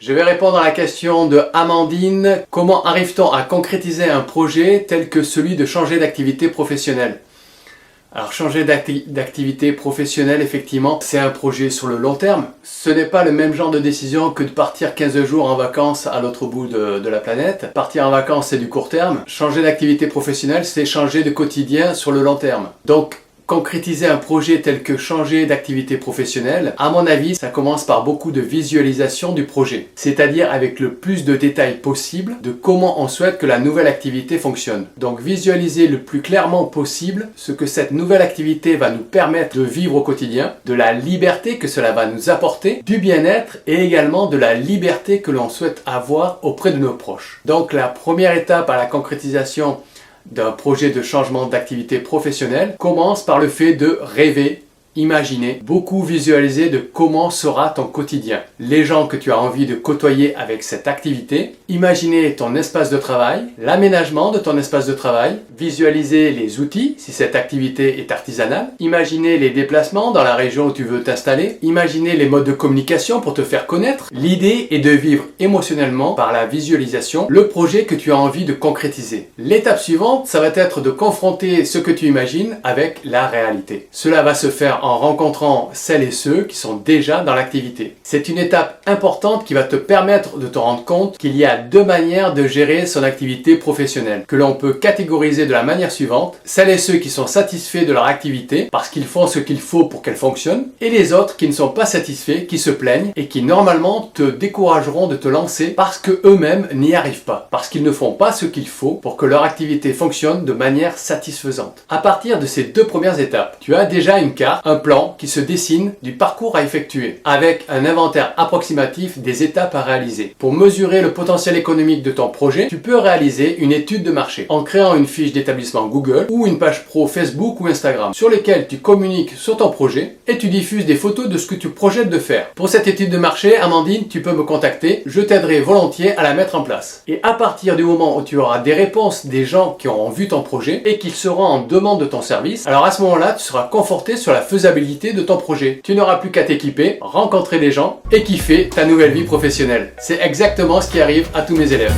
Je vais répondre à la question de Amandine. Comment arrive-t-on à concrétiser un projet tel que celui de changer d'activité professionnelle? Alors changer d'activité professionnelle, effectivement, c'est un projet sur le long terme. Ce n'est pas le même genre de décision que de partir 15 jours en vacances à l'autre bout de la planète. Partir en vacances, c'est du court terme. Changer d'activité professionnelle, c'est changer de quotidien sur le long terme. Donc, concrétiser un projet tel que changer d'activité professionnelle, à mon avis, ça commence par beaucoup de visualisation du projet. C'est-à-dire avec le plus de détails possible de comment on souhaite que la nouvelle activité fonctionne. Donc visualiser le plus clairement possible ce que cette nouvelle activité va nous permettre de vivre au quotidien, de la liberté que cela va nous apporter, du bien-être et également de la liberté que l'on souhaite avoir auprès de nos proches. Donc la première étape à la concrétisation d'un projet de changement d'activité professionnelle commence par le fait de rêver, imaginer, beaucoup visualiser de comment sera ton quotidien, les gens que tu as envie de côtoyer avec cette activité, imaginer ton espace de travail, l'aménagement de ton espace de travail, visualiser les outils si cette activité est artisanale, imaginer les déplacements dans la région où tu veux t'installer, imaginer les modes de communication pour te faire connaître. L'idée est de vivre émotionnellement par la visualisation le projet que tu as envie de concrétiser. L'étape suivante, ça va être de confronter ce que tu imagines avec la réalité. Cela va se faire en rencontrant celles et ceux qui sont déjà dans l'activité. C'est une étape importante qui va te permettre de te rendre compte qu'il y a deux manières de gérer son activité professionnelle, que l'on peut catégoriser de la manière suivante: celles et ceux qui sont satisfaits de leur activité parce qu'ils font ce qu'il faut pour qu'elle fonctionne, et les autres qui ne sont pas satisfaits, qui se plaignent et qui normalement te décourageront de te lancer parce que eux-mêmes n'y arrivent pas, parce qu'ils ne font pas ce qu'il faut pour que leur activité fonctionne de manière satisfaisante. À partir de ces deux premières étapes, tu as déjà une carte, un plan qui se dessine du parcours à effectuer, avec un inventaire approximatif des étapes à réaliser. Pour mesurer le potentiel économique de ton projet, tu peux réaliser une étude de marché en créant une fiche d'établissement Google ou une page pro Facebook ou Instagram sur lesquelles tu communiques sur ton projet et tu diffuses des photos de ce que tu projettes de faire. Pour cette étude de marché, Amandine, tu peux me contacter, je t'aiderai volontiers à la mettre en place. Et à partir du moment où tu auras des réponses des gens qui auront vu ton projet et qu'ils seront en demande de ton service, alors à ce moment-là, tu seras conforté sur la faisabilité de ton projet. Tu n'auras plus qu'à t'équiper, rencontrer des gens et kiffer ta nouvelle vie professionnelle. C'est exactement ce qui arrive à tous mes élèves.